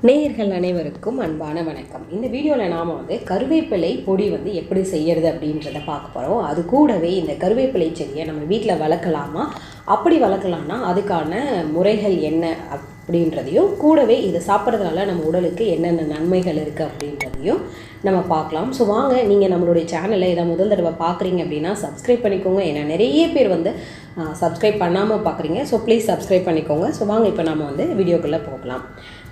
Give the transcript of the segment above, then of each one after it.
நேயர்கள் அனைவருக்கும் அன்பான வணக்கம். இந்த வீடியோவில் நாம் கருவேப்பிலை பொடி எப்படி செய்கிறது அப்படின்றத பார்க்க போகிறோம். அது கூடவே இந்த கருவேப்பிலை செடியை நம்ம வீட்டில் வளர்க்கலாமா, அப்படி வளர்க்கலாம்னா அதுக்கான முறைகள் என்ன அப்படின்றதையும், கூடவே இதை சாப்பிட்றதுனால நம்ம உடலுக்கு என்னென்ன நன்மைகள் இருக்குது அப்படின்றதையும் நம்ம பார்க்கலாம். ஸோ வாங்க, நீங்கள் நம்மளுடைய சேனலை இதை முதல் தடவை பார்க்குறீங்க அப்படின்னா சப்ஸ்கிரைப் பண்ணிக்கோங்க. ஏன்னா நிறைய பேர் சப்ஸ்கிரைப் பண்ணாமல் பார்க்குறீங்க. ஸோ ப்ளீஸ் சப்ஸ்கிரைப் பண்ணிக்கோங்க. ஸோ வாங்க, இப்போ நம்ம வீடியோக்குள்ளே போகலாம்.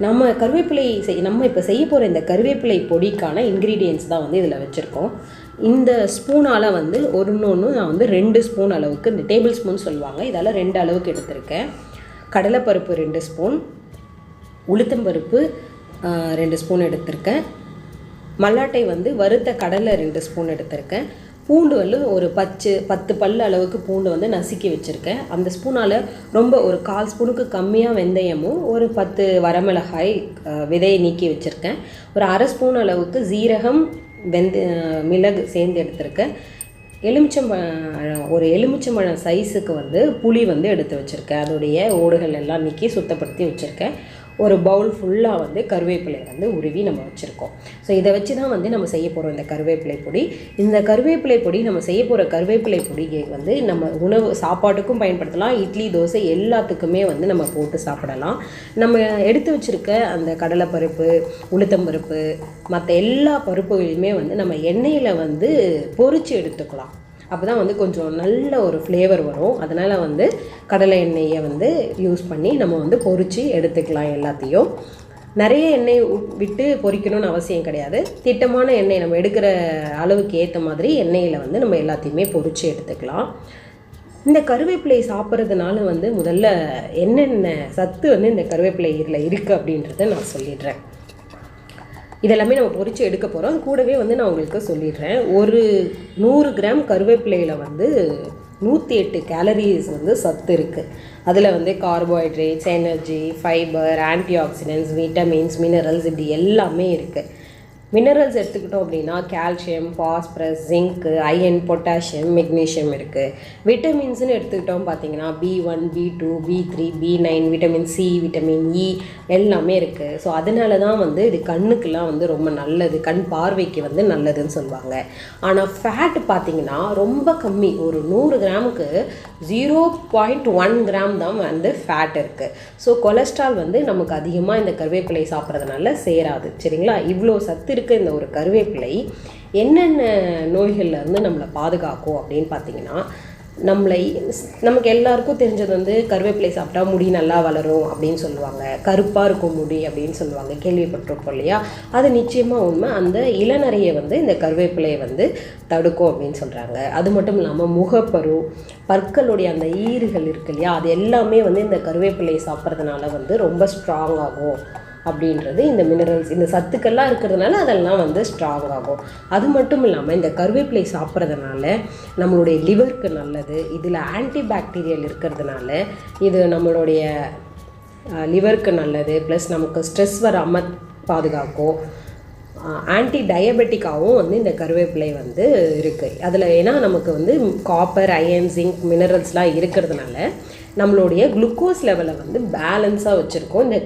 நம்ம கருவேப்பிலை நம்ம இப்போ செய்ய போகிற இந்த கருவேப்பிலை பொடிக்கான இன்க்ரீடியன்ட்ஸ் தான் இதில் வச்சுருக்கோம். இந்த ஸ்பூனால் ஒன்று நான் 2 ஸ்பூன் அளவுக்கு, இந்த டேபிள் ஸ்பூன் சொல்லுவாங்க, இதால் 2 அளவுக்கு எடுத்திருக்கேன். கடலைப்பருப்பு 2 ஸ்பூன், உளுத்தம்பருப்பு 2 ஸ்பூன் எடுத்திருக்கேன். மல்லாட்டை வறுத்த கடலை 2 ஸ்பூன் எடுத்திருக்கேன். பூண்டு ஒரு 10 பல் அளவுக்கு பூண்டு நசுக்கி வச்சுருக்கேன். அந்த ஸ்பூனால் ரொம்ப ஒரு 1/4 ஸ்பூனுக்கு கம்மியாக வெந்தயமும், ஒரு 10 வரமிளகாய் விதையை நீக்கி வச்சுருக்கேன். ஒரு 1/2 ஸ்பூன் அளவுக்கு ஜீரகம், மிளகு சேர்ந்து எடுத்திருக்கேன். ஒரு எலுமிச்சம்பழம் சைஸுக்கு புளி எடுத்து வச்சுருக்கேன். அதோடைய ஓடுகள் எல்லாம் நீக்கி சுத்தப்படுத்தி வச்சுருக்கேன். ஒரு பவுல் ஃபுல்லாக கருவேப்பிலை உருவி நம்ம வச்சுருக்கோம். ஸோ இதை வச்சு தான் நம்ம செய்ய போகிறோம் இந்த கருவேப்பிலை பொடி. இந்த கருவேப்பிலை பொடி நம்ம செய்ய போகிற கருவேப்பிலை பொடியை நம்ம உணவு சாப்பாட்டுக்கும் பயன்படுத்தலாம், இட்லி தோசை எல்லாத்துக்குமே நம்ம போட்டு சாப்பிடலாம். நம்ம எடுத்து வச்சுருக்க அந்த கடலைப்பருப்பு, உளுத்தம்பருப்பு, மற்ற எல்லா பருப்புகளையுமே நம்ம எண்ணெயில் பொரித்து எடுத்துக்கலாம். அப்போ தான் கொஞ்சம் நல்ல ஒரு ஃப்ளேவர் வரும். அதனால் கடலை எண்ணெயை யூஸ் பண்ணி நம்ம பொரித்து எடுத்துக்கலாம். எல்லாத்தையும் நிறைய எண்ணெய் விட்டு பொரிக்கணும்னு அவசியம் கிடையாது. திட்டமான எண்ணெய் நம்ம எடுக்கிற அளவுக்கு ஏற்ற மாதிரி எண்ணெயில் நம்ம எல்லாத்தையுமே பொரித்து எடுத்துக்கலாம். இந்த கருவேப்பிலை சாப்பிட்றதுனால முதல்ல என்னென்ன சத்து இந்த கருவேப்பிலையில் இருக்குது அப்படின்றத நான் சொல்லிடுறேன். இதெல்லாமே நம்ம பொரித்து எடுக்க போகிறோம். கூடவே நான் உங்களுக்கு சொல்லிடுறேன், ஒரு 100 கிராம் கருவேப்பிலையில் 108 கேலரிஸ் சத்து இருக்குது. அதில் carbohydrates, energy, fibre, antioxidants, vitamins, minerals, இப்படி எல்லாமே இருக்குது. மினரல்ஸ் எடுத்துக்கிட்டோம் அப்படின்னா calcium, phosphorus, zinc, iron, potassium, magnesium இருக்குது. விட்டமின்ஸ்னு எடுத்துக்கிட்டோம் பார்த்தீங்கன்னா B1, B2, B3, B9, vitamin C, vitamin E எல்லாமே இருக்குது. ஸோ அதனால தான் இது கண்ணுக்கெல்லாம் ரொம்ப நல்லது, கண் பார்வைக்கு நல்லதுன்னு சொல்லுவாங்க. ஆனால் ஃபேட் பார்த்திங்கன்னா ரொம்ப கம்மி. ஒரு 100 கிராமுக்கு 0.1 கிராம் தான் ஃபேட் இருக்குது. ஸோ கொலஸ்ட்ரால் நமக்கு அதிகமாக இந்த கருவேப்பிலை சாப்பிட்றதுனால சேராது. சரிங்களா? இவ்வளோ சத்து இருக்க இந்த ஒரு கருவேப்பிலை என்னென்ன நோய்கள்லேருந்து நம்மளை பாதுகாக்கும் அப்படின்னு பார்த்தீங்கன்னா, நமக்கு எல்லாருக்கும் தெரிஞ்சது கருவேப்பிலை சாப்பிட்டா முடி நல்லா வளரும் அப்படின்னு சொல்லுவாங்க, கருப்பாக இருக்கும் முடி அப்படின்னு சொல்லுவாங்க, கேள்விப்பட்டிருப்போம் இல்லையா? அது நிச்சயமாக உண்மை. அந்த இளநரையை இந்த கருவேப்பிலையை தடுக்கும் அப்படின்னு சொல்கிறாங்க. அது மட்டும் இல்லாமல் முகப்பரு, பற்களுடைய அந்த ஈறுகள் இருக்கு இல்லையா, அது எல்லாமே இந்த கருவேப்பிலையை சாப்பிட்றதுனால ரொம்ப ஸ்ட்ராங் ஆகும் அப்படின்றது. இந்த மினரல்ஸ், இந்த சத்துக்கள்லாம் இருக்கிறதுனால அதெல்லாம் ஸ்ட்ராங் ஆகும். அது மட்டும் இல்லாமல் இந்த கருவேப்பிலை சாப்பிட்றதுனால நம்மளுடைய லிவருக்கு நல்லது. இதில் ஆன்டி பாக்டீரியல் இருக்கிறதுனால இது நம்மளுடைய லிவருக்கு நல்லது. ப்ளஸ் நமக்கு ஸ்ட்ரெஸ் வராமல் பாதுகாக்கும். ஆன்டி டயபெட்டிக்காகவும் இந்த கருவேப்பிலை இருக்குது. அதில் ஏன்னா நமக்கு காப்பர், அயன், ஜிங்க், மினரல்ஸ்லாம் இருக்கிறதுனால நம்மளுடைய குளுக்கோஸ் லெவலை பேலன்ஸாக வச்சுருக்கோம். இந்த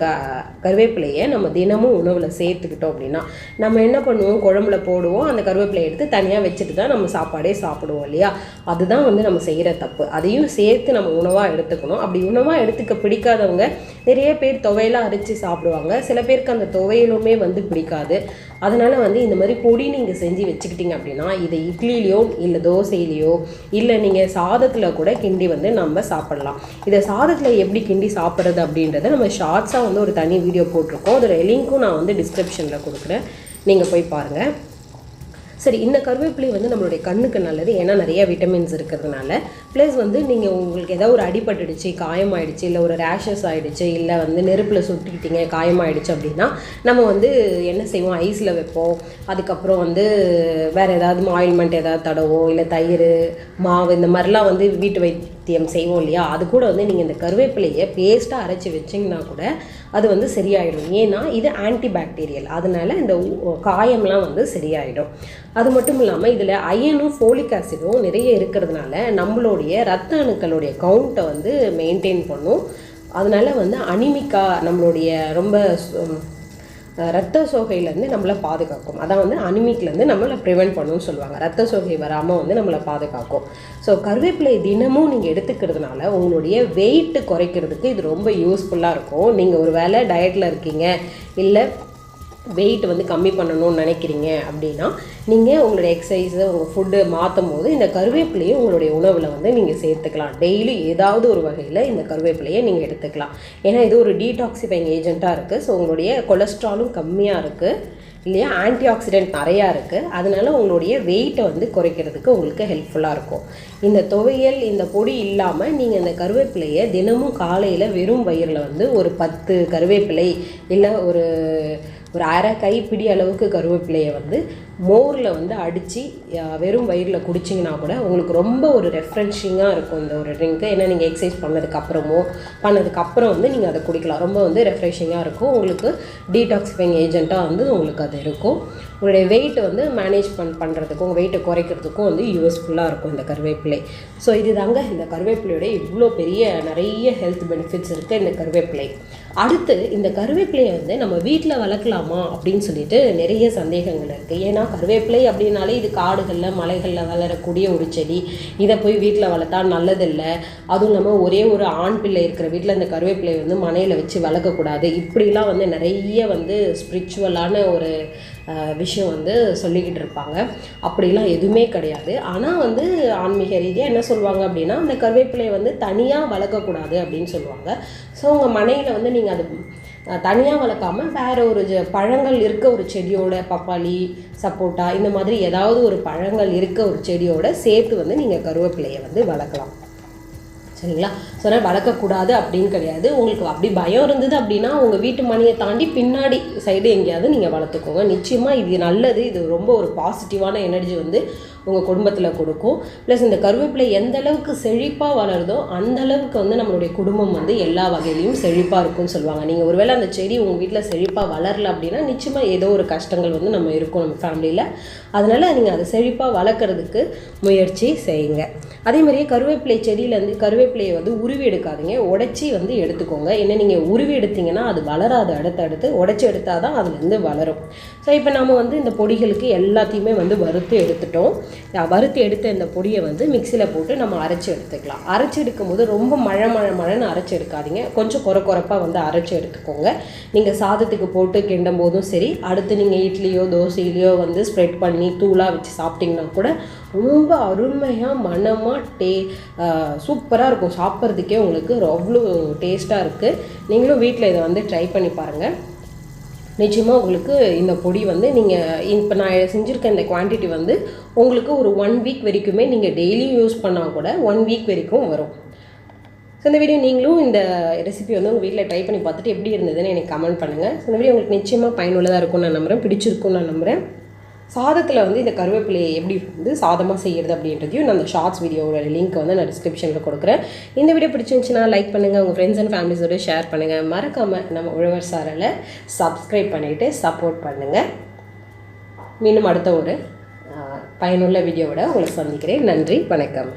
கருவேப்பிலையை நம்ம தினமும் உணவில் சேர்த்துக்கிட்டோம் அப்படின்னா, நம்ம என்ன பண்ணுவோம், குழம்புல போடுவோம், அந்த கருவேப்பிலையை எடுத்து தனியாக வச்சுட்டு தான் நம்ம சாப்பாடே சாப்பிடுவோம் இல்லையா? அதுதான் நம்ம செய்கிற தப்பு. அதையும் சேர்த்து நம்ம உணவாக எடுத்துக்கணும். அப்படி உணவாக எடுத்துக்க பிடிக்காதவங்க நிறைய பேர் துவையெல்லாம் அரைச்சி சாப்பிடுவாங்க. சில பேருக்கு அந்த துவையலுமே பிடிக்காது. அதனால் இந்த மாதிரி பொடி நீங்கள் செஞ்சு வச்சுக்கிட்டிங்க அப்படின்னா, இதை இட்லிலையோ இல்லை தோசையிலையோ இல்லை நீங்கள் சாதத்தில் கூட கிண்டி நம்ம சாப்பிட்லாம். இதை சாதத்தில் எப்படி கிண்டி சாப்பிட்றது அப்படின்றத நம்ம ஷார்ட்ஸாக ஒரு தனி வீடியோ போட்டிருக்கோம். அதோட லிங்க்கும் நான் டிஸ்கிரிப்ஷனில் கொடுக்குறேன், நீங்கள் போய் பாருங்கள். சரி, இந்த கருவேப்பிலை நம்மளுடைய கண்ணுக்கு நல்லது. ஏன்னா நிறைய விட்டமின்ஸ் இருக்கிறதுனால. ப்ளஸ் நீங்கள் உங்களுக்கு ஏதாவது ஒரு அடிபட்டுடுச்சு, காயமாயிடுச்சு, இல்லை ஒரு ரேஷஸ் ஆகிடுச்சு, இல்லை நெருப்பில் சுட்டிக்கிட்டீங்க, காயமாயிடுச்சு அப்படின்னா நம்ம என்ன செய்வோம், ஐஸில் வைப்போம். அதுக்கப்புறம் வேறு ஏதாவது ஆயில்மெண்ட் ஏதாவது தடவோம், இல்லை தயிர், மாவு, இந்த மாதிரிலாம் வீட்டு வைத்தியம் செய்வோம் இல்லையா? அது கூட நீங்கள் இந்த கருவேப்பிலையை பேஸ்ட்டாக அரைச்சி வச்சிங்கன்னா கூட அது சரியாயிடும். ஏன்னா இது ஆன்டி பாக்டீரியல், அதனால இந்த காயம்லாம் சரியாயிடும். அது மட்டும் இல்லாமல் இதில் அயனும் ஃபோலிக் ஆசிடும் நிறைய இருக்கிறதுனால நம்மளுடைய ரத்த அணுக்களுடைய கவுண்ட்டை மெயின்டைன் பண்ணும். அதனால் அனிமிக்கா, நம்மளுடைய ரொம்ப ரத்த சோகையிலேருந்து நம்மளை பாதுகாக்கும். அதான் வந்து அனிமிக்லேருந்து நம்மளை ப்ரிவெண்ட் பண்ணணும்னு சொல்லுவாங்க. ரத்த சோகை வராமல் வந்து நம்மளை பாதுகாக்கும். ஸோ கருவேப்பிலை தினமும் நீங்கள் எடுத்துக்கிறதுனால உங்களுடைய வெயிட்டு குறைக்கிறதுக்கு இது ரொம்ப யூஸ்ஃபுல்லாக இருக்கும். நீங்கள் ஒரு வேளை டயட்டில் இருக்கீங்க, இல்லை வெயிட் வந்து கம்மி பண்ணணும்னு நினைக்கிறீங்க அப்படின்னா நீங்கள் உங்களுடைய எக்ஸசைஸை உங்கள் ஃபுட்டு மாற்றும் போது இந்த கருவேப்பிலையை உங்களுடைய உணவில் வந்து நீங்கள் சேர்த்துக்கலாம். டெய்லி ஏதாவது ஒரு வகையில் இந்த கருவேப்பிலையை நீங்கள் எடுத்துக்கலாம். ஏன்னா இது ஒரு டீடாக்சிஃபைங் ஏஜெண்ட்டாக இருக்குது. ஸோ உங்களுடைய கொலஸ்ட்ராலும் கம்மியாக இருக்குது இல்லையா, ஆன்டி ஆக்சிடென்ட் நிறையா இருக்குது. அதனால உங்களுடைய வெயிட்டை வந்து குறைக்கிறதுக்கு உங்களுக்கு ஹெல்ப்ஃபுல்லாக இருக்கும். இந்த துவையல் இந்த பொடி இல்லாமல் நீங்கள் இந்த கருவேப்பிலையை தினமும் காலையில் வெறும் வயிறில் வந்து ஒரு 10 கருவேப்பிலை இல்லை ஒரு அரை கைப்பிடி அளவுக்கு கருவேப்பிலையை வந்து மோரில் வந்து அடித்து வெறும் வயிறில் குடிச்சிங்கன்னா கூட உங்களுக்கு ரொம்ப ஒரு ரெஃப்ரெஷிங்காக இருக்கும் இந்த ஒரு ட்ரிங்க்கு. ஏன்னா நீங்கள் எக்ஸசைஸ் பண்ணதுக்கப்புறம் வந்து நீங்கள் அதை குடிக்கலாம். ரொம்ப வந்து ரெஃப்ரெஷிங்காக இருக்கும். உங்களுக்கு டீடாக்சிஃபைங் ஏஜெண்ட்டாக வந்து உங்களுக்கு அது இருக்கும். உங்களுடைய வெயிட்டை வந்து மேனேஜ் பண்ணுறதுக்கும் உங்கள் வெயிட்டை குறைக்கிறதுக்கும் வந்து யூஸ்ஃபுல்லாக இருக்கும் இந்த கருவேப்பிலை. ஸோ இது தாங்க இந்த கருவேப்பிலையோட இவ்வளோ பெரிய நிறைய ஹெல்த் பெனிஃபிட்ஸ் இருக்குது இந்த கருவேப்பிலை. அடுத்து இந்த கருவேப்பிலையை வந்து நம்ம வீட்டில் வளர்க்கலாமா அப்படின்னு சொல்லிட்டு நிறைய சந்தேகங்கள் இருக்குது. ஏன்னா கருவேப்பிலை அப்படின்னாலே இது காடுகளில் மலைகளில் வளரக்கூடிய ஒரு செடி. இதை போய் வீட்டில் வளர்த்தா நல்லதில்லை. அதுவும் இல்லாமல் ஒரே ஒரு ஆண் பிள்ளை இருக்கிற வீட்டில் இந்த கருவேப்பிலை வந்து மனையில் வச்சு வளர்க்கக்கூடாது. இப்படிலாம் வந்து நிறைய வந்து ஸ்பிரிச்சுவலான ஒரு விஷயம் வந்து சொல்லிக்கிட்டு இருப்பாங்க. அப்படிலாம் எதுவுமே கிடையாது. ஆனால் வந்து ஆன்மீக ரீதியாக என்ன சொல்லுவாங்க அப்படின்னா அந்த கருவேப்பிலையை வந்து தனியாக வளர்க்கக்கூடாது அப்படின்னு சொல்லுவாங்க. ஸோ உங்கள் மனையில் வந்து நீங்கள் அது தனியாக வளர்க்காமல் வேறு ஒரு பழங்கள் இருக்க ஒரு செடியோட, பப்பாளி, சப்போட்டா இந்த மாதிரி ஏதாவது ஒரு பழங்கள் இருக்க ஒரு செடியோட சேர்த்து வந்து நீங்கள் கருவேப்பிலையை வந்து வளர்க்கலாம். சரிங்களா? ஸோ அதனால் வளர்க்கக்கூடாது அப்படின்னு கிடையாது. உங்களுக்கு அப்படி பயம் இருந்தது அப்படின்னா உங்கள் வீட்டு மனையை தாண்டி பின்னாடி சைடு எங்கேயாவது நீங்கள் வளர்த்துக்கோங்க. நிச்சயமாக இது நல்லது. இது ரொம்ப ஒரு பாசிட்டிவான எனர்ஜி வந்து உங்கள் குடும்பத்தில் கொடுக்கும். ப்ளஸ் இந்த கருவேப்பிலை எந்த அளவுக்கு செழிப்பாக வளருதோ அந்த அளவுக்கு வந்து நம்மளுடைய குடும்பம் வந்து எல்லா வகையிலையும் செழிப்பாக இருக்கும்னு சொல்லுவாங்க. நீங்கள் ஒருவேளை அந்த செடி உங்கள் வீட்டில் செழிப்பாக வளரல அப்படின்னா நிச்சயமாக ஏதோ ஒரு கஷ்டங்கள் வந்து நம்ம இருக்கும் நம்ம ஃபேமிலியில். அதனால் நீங்கள் அதை செழிப்பாக வளர்க்குறதுக்கு முயற்சி செய்யுங்க. அதே மாதிரியே கருவேப்பிலை செடியிலேருந்து கருவேப்பிலையை வந்து உருவி எடுக்காதீங்க, உடச்சி வந்து எடுத்துக்கோங்க. ஏன்னா நீங்கள் உருவி எடுத்திங்கன்னா அது வளராது. அடுத்தடுத்து உடச்சி எடுத்தால் தான் அதுலேருந்து வளரும். ஸோ இப்போ நம்ம வந்து இந்த பொடிகளுக்கு எல்லாத்தையுமே வந்து வறுத்து எடுத்துட்டோம். வறுத்து எடுத்த இந்த பொடியை வந்து மிக்சியில் போட்டு நம்ம அரைச்சி எடுத்துக்கலாம். அரைச்சி எடுக்கும்போது ரொம்ப மழைன்னு அரைச்சி எடுக்காதீங்க. கொஞ்சம் குறைப்பாக வந்து அரைச்சி எடுத்துக்கோங்க. நீங்கள் சாதத்துக்கு போட்டு கிண்டும் போதும் சரி, அடுத்து நீங்கள் இட்லியோ தோசையிலையோ வந்து ஸ்ப்ரெட் பண்ணி தூளாக வச்சு சாப்பிட்டிங்கன்னா கூட ரொம்ப அருமையாக மனமாக சூப்பராக இருக்கும். சாப்பிட்றதுக்கே உங்களுக்கு அவ்வளோ டேஸ்ட்டாக இருக்குது. நீங்களும் வீட்டில் இதை வந்து ட்ரை பண்ணி பாருங்கள். நிச்சயமாக உங்களுக்கு இந்த பொடி வந்து நீங்கள் இப்போ நான் செஞ்சுருக்க இந்த குவான்டிட்டி வந்து உங்களுக்கு ஒரு 1 வீக் வரைக்குமே நீங்கள் டெய்லியும் யூஸ் பண்ணால் கூட 1 வீக் வரைக்கும் வரும். ஸோ இந்த வீடியோ நீங்களும் இந்த ரெசிபி வந்து உங்கள் வீட்டில் ட்ரை பண்ணி பார்த்துட்டு எப்படி இருந்ததுன்னு எனக்கு கமெண்ட் பண்ணுங்கள். ஸோ இந்த வீடியோ உங்களுக்கு நிச்சயமாக பயனுள்ளதாக இருக்கும்னு நான் நம்புகிறேன், பிடிச்சிருக்கும்னு நான் நம்புகிறேன். சாதத்தில் வந்து இந்த கருவேப்பிலையை எப்படி வந்து சாதமாக செய்கிறது அப்படின்றதையும் நான் அந்த ஷார்ட்ஸ் வீடியோவோட லிங்க் வந்து நான் டிஸ்கிரிப்ஷனில் கொடுக்குறேன். இந்த வீடியோ பிடிச்சிருந்துச்சுன்னா லைக் பண்ணுங்கள், உங்கள் ஃப்ரெண்ட்ஸ் அண்ட் ஃபேமிலிஸோட ஷேர் பண்ணுங்கள். மறக்காமல் நம்ம உழவர் சாரலை சப்ஸ்கிரைப் பண்ணிவிட்டு சப்போர்ட் பண்ணுங்கள். மீண்டும் அடுத்த ஒரு பயனுள்ள வீடியோவோட உங்களை சந்திக்கிறேன். நன்றி, வணக்கம்.